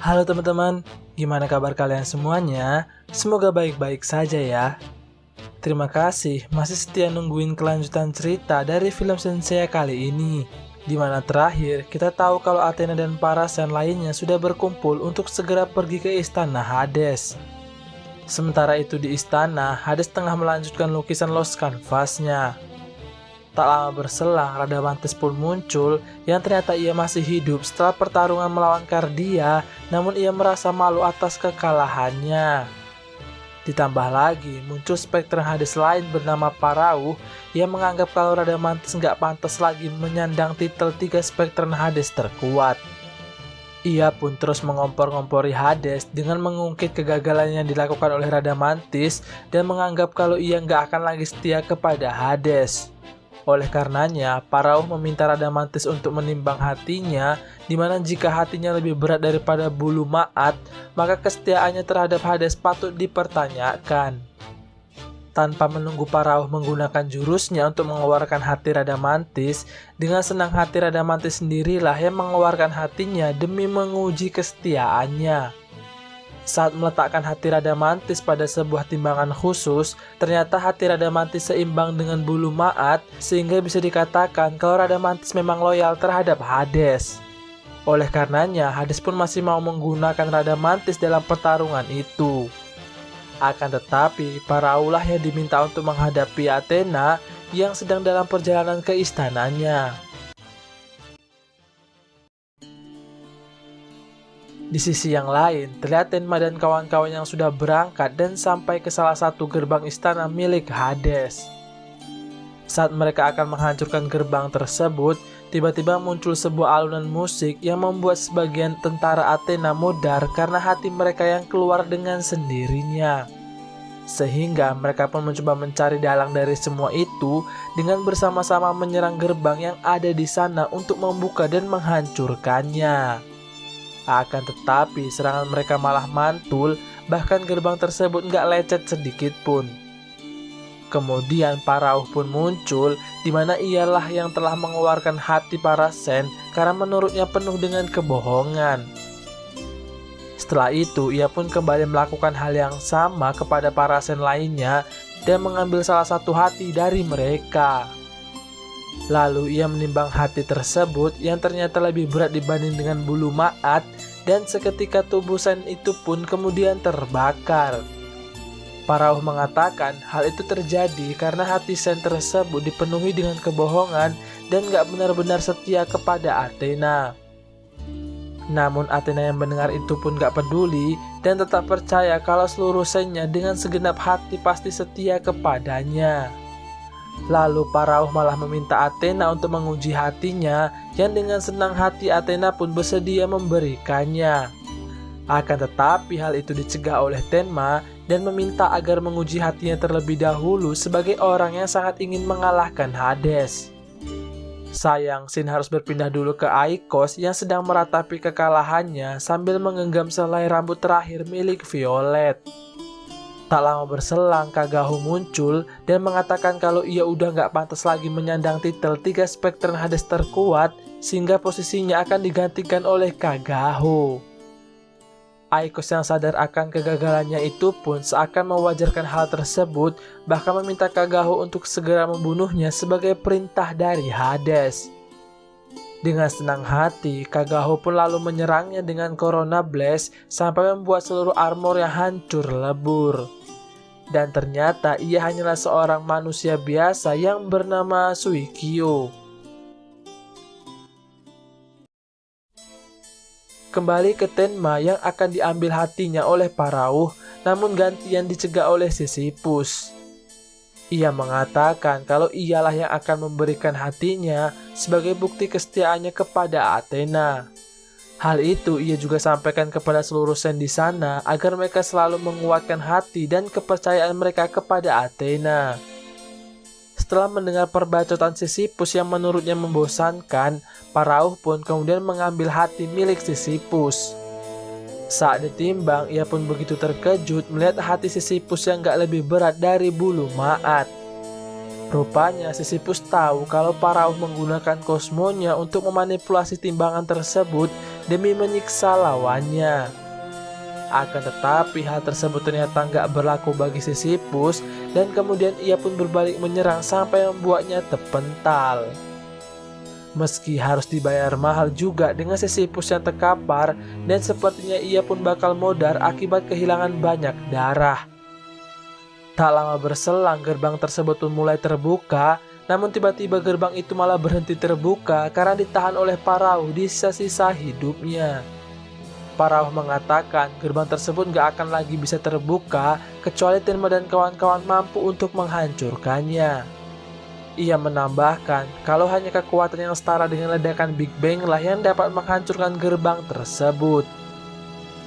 Halo teman-teman, gimana kabar kalian semuanya? Semoga baik-baik saja ya. Terima kasih masih setia nungguin kelanjutan cerita dari film Senseiya kali ini, di mana terakhir kita tahu kalau Athena dan para Sen lainnya sudah berkumpul untuk segera pergi ke istana Hades. Sementara itu di istana, Hades tengah melanjutkan lukisan Lost Canvas-nya. Tak lama berselang, Radamantis pun muncul yang ternyata ia masih hidup setelah pertarungan melawan Cardia, namun ia merasa malu atas kekalahannya. Ditambah lagi, muncul spektrum Hades lain bernama Parauh yang menganggap kalau Radamantis nggak pantas lagi menyandang titel 3 spektrum Hades terkuat. Ia pun terus mengompor-ngompori Hades dengan mengungkit kegagalan yang dilakukan oleh Radamantis dan menganggap kalau ia nggak akan lagi setia kepada Hades. Oleh karenanya, Parauh meminta Radamantis untuk menimbang hatinya, di mana jika hatinya lebih berat daripada bulu Ma'at, maka kesetiaannya terhadap Hades patut dipertanyakan. Tanpa menunggu Parauh menggunakan jurusnya untuk mengeluarkan hati Radamantis, dengan senang hati Radamantis sendirilah yang mengeluarkan hatinya demi menguji kesetiaannya. Saat meletakkan hati Radamantis pada sebuah timbangan khusus, ternyata hati Radamantis seimbang dengan bulu Ma'at, sehingga bisa dikatakan kalau Radamantis memang loyal terhadap Hades. Oleh karenanya, Hades pun masih mau menggunakan Radamantis dalam pertarungan itu. Akan tetapi, Paraulah yang diminta untuk menghadapi Athena yang sedang dalam perjalanan ke istananya. Di sisi yang lain, terlihat Tenma dan kawan-kawan yang sudah berangkat dan sampai ke salah satu gerbang istana milik Hades. Saat mereka akan menghancurkan gerbang tersebut, tiba-tiba muncul sebuah alunan musik yang membuat sebagian tentara Athena mudar karena hati mereka yang keluar dengan sendirinya. Sehingga mereka pun mencoba mencari dalang dari semua itu dengan bersama-sama menyerang gerbang yang ada di sana untuk membuka dan menghancurkannya. Akan tetapi serangan mereka malah mantul, bahkan gerbang tersebut nggak lecet sedikit pun. Kemudian Parauh pun muncul, di mana ialah yang telah mengeluarkan hati para Sen karena menurutnya penuh dengan kebohongan. Setelah itu ia pun kembali melakukan hal yang sama kepada para Sen lainnya dan mengambil salah satu hati dari mereka. Lalu ia menimbang hati tersebut yang ternyata lebih berat dibanding dengan bulu Ma'at, dan seketika tubuh Sen itu pun kemudian terbakar. Parauh mengatakan hal itu terjadi karena hati Sen tersebut dipenuhi dengan kebohongan dan gak benar-benar setia kepada Athena. Namun Athena yang mendengar itu pun gak peduli dan tetap percaya kalau seluruh Sennya dengan segenap hati pasti setia kepadanya. Lalu Parauh malah meminta Athena untuk menguji hatinya, yang dengan senang hati Athena pun bersedia memberikannya. Akan tetapi hal itu dicegah oleh Tenma dan meminta agar menguji hatinya terlebih dahulu sebagai orang yang sangat ingin mengalahkan Hades. Sayang, Sin harus berpindah dulu ke Aikos yang sedang meratapi kekalahannya sambil menggenggam selai rambut terakhir milik Violet. Tak lama berselang, Kagaho muncul dan mengatakan kalau ia udah gak pantas lagi menyandang titel 3 spektrum Hades terkuat, sehingga posisinya akan digantikan oleh Kagaho. Aikos yang sadar akan kegagalannya itu pun seakan mewajarkan hal tersebut, bahkan meminta Kagaho untuk segera membunuhnya sebagai perintah dari Hades. Dengan senang hati, Kagaho pun lalu menyerangnya dengan Corona Blast sampai membuat seluruh armor yang hancur lebur. Dan ternyata ia hanyalah seorang manusia biasa yang bernama Suikyo. Kembali ke Tenma yang akan diambil hatinya oleh Parauh, namun gantian dicegah oleh Sisyphus. Ia mengatakan kalau ialah yang akan memberikan hatinya sebagai bukti kesetiaannya kepada Athena. Hal itu ia juga sampaikan kepada seluruh Sen di sana agar mereka selalu menguatkan hati dan kepercayaan mereka kepada Athena. Setelah mendengar perbacotan Sisyphus yang menurutnya membosankan, Parauh pun kemudian mengambil hati milik Sisyphus. Saat ditimbang, ia pun begitu terkejut melihat hati Sisyphus yang gak lebih berat dari bulu Ma'at. Rupanya Sisyphus tahu kalau Parahu menggunakan kosmonya untuk memanipulasi timbangan tersebut demi menyiksa lawannya. Akan tetapi hal tersebut ternyata nggak berlaku bagi Sisyphus, dan kemudian ia pun berbalik menyerang sampai membuatnya terpental. Meski harus dibayar mahal juga dengan Sisyphus yang terkapar, dan sepertinya ia pun bakal modar akibat kehilangan banyak darah. Tak lama berselang gerbang tersebut pun mulai terbuka, namun tiba-tiba gerbang itu malah berhenti terbuka karena ditahan oleh Parahu di sisa-sisa hidupnya. Parahu mengatakan gerbang tersebut gak akan lagi bisa terbuka kecuali Tenma dan kawan-kawan mampu untuk menghancurkannya. Ia menambahkan kalau hanya kekuatan yang setara dengan ledakan Big Bang lah yang dapat menghancurkan gerbang tersebut.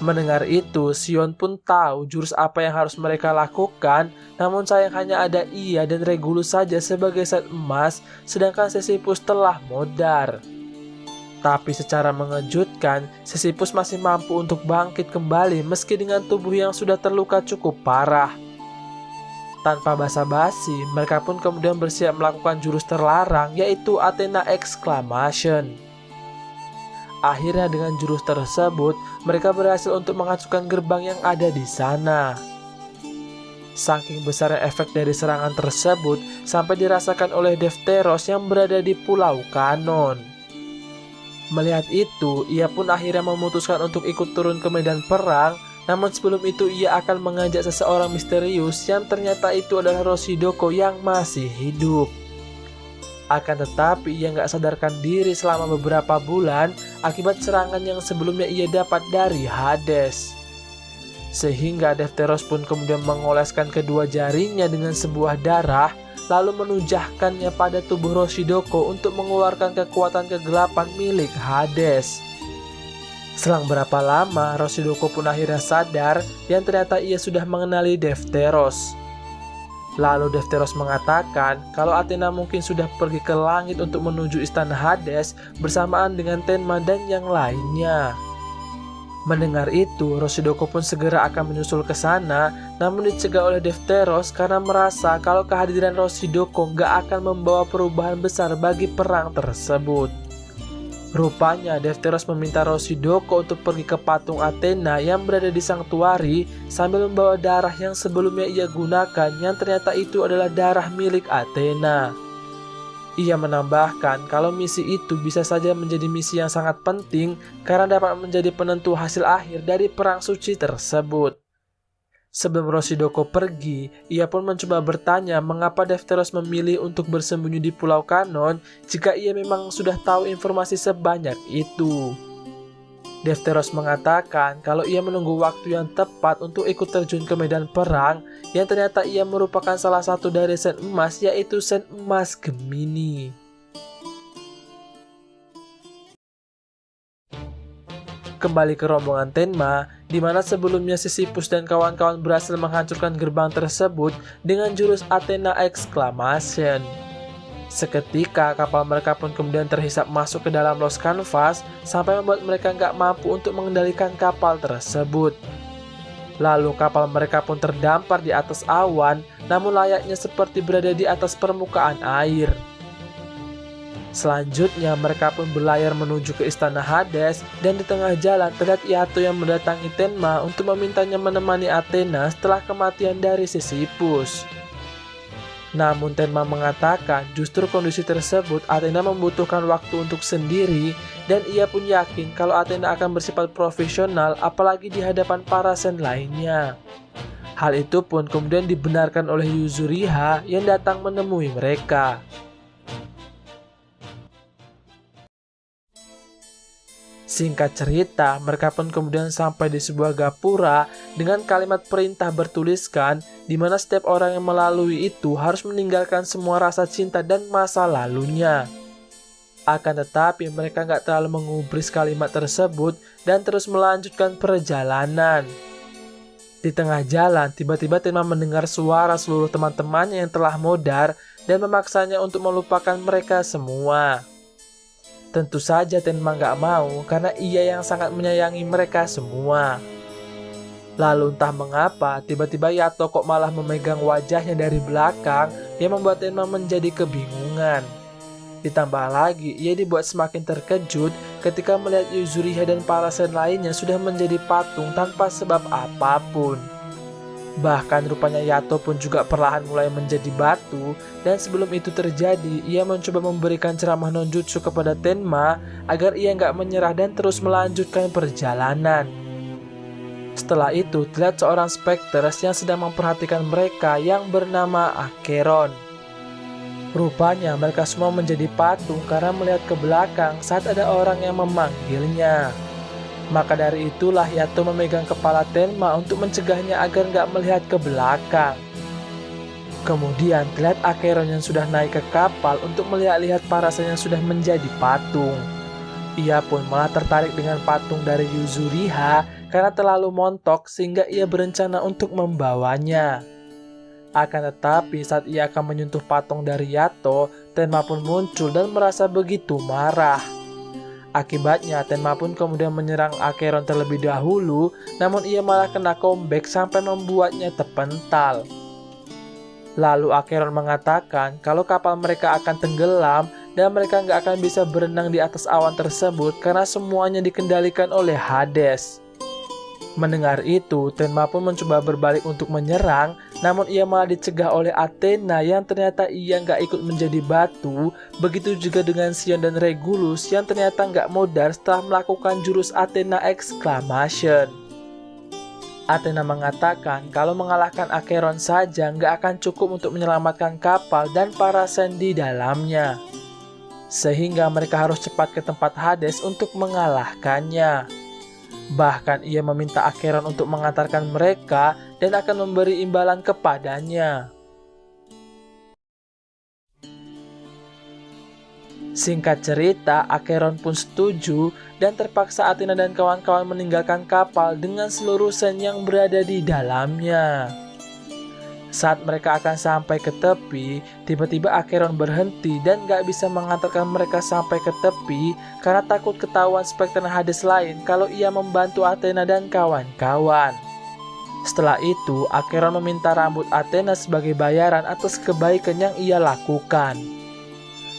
Mendengar itu, Sion pun tahu jurus apa yang harus mereka lakukan, namun sayang hanya ada ia dan Regulus saja sebagai set emas, sedangkan Sisyphus telah modar. Tapi secara mengejutkan, Sisyphus masih mampu untuk bangkit kembali meski dengan tubuh yang sudah terluka cukup parah. Tanpa basa-basi, mereka pun kemudian bersiap melakukan jurus terlarang, yaitu Athena Exclamation. Akhirnya dengan jurus tersebut, mereka berhasil untuk menghancurkan gerbang yang ada di sana. Saking besarnya efek dari serangan tersebut, sampai dirasakan oleh Defteros yang berada di Pulau Kanon. Melihat itu, ia pun akhirnya memutuskan untuk ikut turun ke medan perang. Namun sebelum itu ia akan mengajak seseorang misterius yang ternyata itu adalah Roshidoko yang masih hidup. Akan tetapi ia nggak sadarkan diri selama beberapa bulan akibat serangan yang sebelumnya ia dapat dari Hades. Sehingga Defteros pun kemudian mengoleskan kedua jarinya dengan sebuah darah, lalu menunjukkannya pada tubuh Roshidoko untuk mengeluarkan kekuatan kegelapan milik Hades. Selang berapa lama, Roshidoko pun akhirnya sadar yang ternyata ia sudah mengenali Defteros. Lalu Defteros mengatakan kalau Athena mungkin sudah pergi ke langit untuk menuju istana Hades bersamaan dengan Tenma dan yang lainnya. Mendengar itu, Roshidoko pun segera akan menyusul ke sana, namun dicegah oleh Defteros karena merasa kalau kehadiran Roshidoko gak akan membawa perubahan besar bagi perang tersebut. Rupanya Defteros meminta Roshidoko untuk pergi ke patung Athena yang berada di Sanctuary sambil membawa darah yang sebelumnya ia gunakan yang ternyata itu adalah darah milik Athena. Ia menambahkan kalau misi itu bisa saja menjadi misi yang sangat penting karena dapat menjadi penentu hasil akhir dari perang suci tersebut. Sebelum Roshidoko pergi, ia pun mencoba bertanya mengapa Defteros memilih untuk bersembunyi di Pulau Kanon jika ia memang sudah tahu informasi sebanyak itu. Defteros mengatakan kalau ia menunggu waktu yang tepat untuk ikut terjun ke medan perang, yang ternyata ia merupakan salah satu dari sen emas, yaitu sen emas Gemini. Kembali ke rombongan Tenma, di mana sebelumnya Sisyphus dan kawan-kawan berhasil menghancurkan gerbang tersebut dengan jurus Athena Exclamation. Seketika kapal mereka pun kemudian terhisap masuk ke dalam Lost Canvas sampai membuat mereka nggak mampu untuk mengendalikan kapal tersebut. Lalu kapal mereka pun terdampar di atas awan, namun layaknya seperti berada di atas permukaan air. Selanjutnya mereka pun berlayar menuju ke istana Hades, dan di tengah jalan terlihat Iato yang mendatangi Tenma untuk memintanya menemani Athena setelah kematian dari Sisyphus. Namun Tenma mengatakan justru kondisi tersebut Athena membutuhkan waktu untuk sendiri, dan ia pun yakin kalau Athena akan bersifat profesional apalagi di hadapan para sen lainnya. Hal itu pun kemudian dibenarkan oleh Yuzuriha yang datang menemui mereka. Singkat cerita, mereka pun kemudian sampai di sebuah gapura dengan kalimat perintah bertuliskan di mana setiap orang yang melalui itu harus meninggalkan semua rasa cinta dan masa lalunya. Akan tetapi mereka nggak terlalu mengubris kalimat tersebut dan terus melanjutkan perjalanan. Di tengah jalan, tiba-tiba Tenma mendengar suara seluruh teman-temannya yang telah modar dan memaksanya untuk melupakan mereka semua. Tentu saja Tenma gak mau karena ia yang sangat menyayangi mereka semua. Lalu entah mengapa, tiba-tiba Yato kok malah memegang wajahnya dari belakang yang membuat Tenma menjadi kebingungan. Ditambah lagi, ia dibuat semakin terkejut ketika melihat Yuzuriha dan Parasen lainnya sudah menjadi patung tanpa sebab apapun. Bahkan rupanya Yato pun juga perlahan mulai menjadi batu, dan sebelum itu terjadi, ia mencoba memberikan ceramah non-jutsu kepada Tenma agar ia nggak menyerah dan terus melanjutkan perjalanan. Setelah itu, terlihat seorang Spectres yang sedang memperhatikan mereka yang bernama Acheron. Rupanya mereka semua menjadi patung karena melihat ke belakang saat ada orang yang memanggilnya. Maka dari itulah Yato memegang kepala Tenma untuk mencegahnya agar nggak melihat ke belakang. Kemudian terlihat Acheron yang sudah naik ke kapal untuk melihat-lihat Parasen yang sudah menjadi patung. Ia pun malah tertarik dengan patung dari Yuzuriha karena terlalu montok sehingga ia berencana untuk membawanya. Akan tetapi saat ia akan menyentuh patung dari Yato, Tenma pun muncul dan merasa begitu marah. Akibatnya Tenma pun kemudian menyerang Acheron terlebih dahulu, namun ia malah kena comeback sampai membuatnya terpental. Lalu Acheron mengatakan kalau kapal mereka akan tenggelam dan mereka nggak akan bisa berenang di atas awan tersebut karena semuanya dikendalikan oleh Hades. Mendengar itu, Tenma pun mencoba berbalik untuk menyerang, namun ia malah dicegah oleh Athena yang ternyata ia nggak ikut menjadi batu. Begitu juga dengan Sion dan Regulus yang ternyata nggak modar setelah melakukan jurus Athena Exclamation. Athena mengatakan kalau mengalahkan Acheron saja nggak akan cukup untuk menyelamatkan kapal dan Parasen di dalamnya. Sehingga mereka harus cepat ke tempat Hades untuk mengalahkannya. Bahkan ia meminta Acheron untuk mengantarkan mereka dan akan memberi imbalan kepadanya. Singkat cerita, Acheron pun setuju dan terpaksa Athena dan kawan-kawan meninggalkan kapal dengan seluruh sen yang berada di dalamnya. Saat mereka akan sampai ke tepi, tiba-tiba Acheron berhenti dan gak bisa mengantarkan mereka sampai ke tepi karena takut ketahuan Spectre Hades lain kalau ia membantu Athena dan kawan-kawan. Setelah itu, Acheron meminta rambut Athena sebagai bayaran atas kebaikan yang ia lakukan.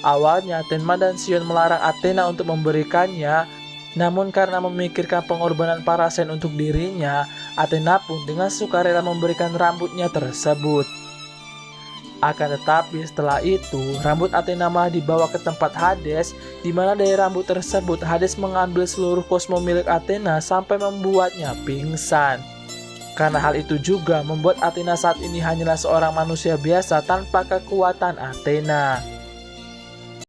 Awalnya, Tenma dan Sion melarang Athena untuk memberikannya, namun karena memikirkan pengorbanan Parasen untuk dirinya, Athena pun dengan sukarela memberikan rambutnya tersebut. Akan tetapi setelah itu, rambut Athena malah dibawa ke tempat Hades, di mana dari rambut tersebut Hades mengambil seluruh kosmo milik Athena sampai membuatnya pingsan. Karena hal itu juga membuat Athena saat ini hanyalah seorang manusia biasa tanpa kekuatan Athena.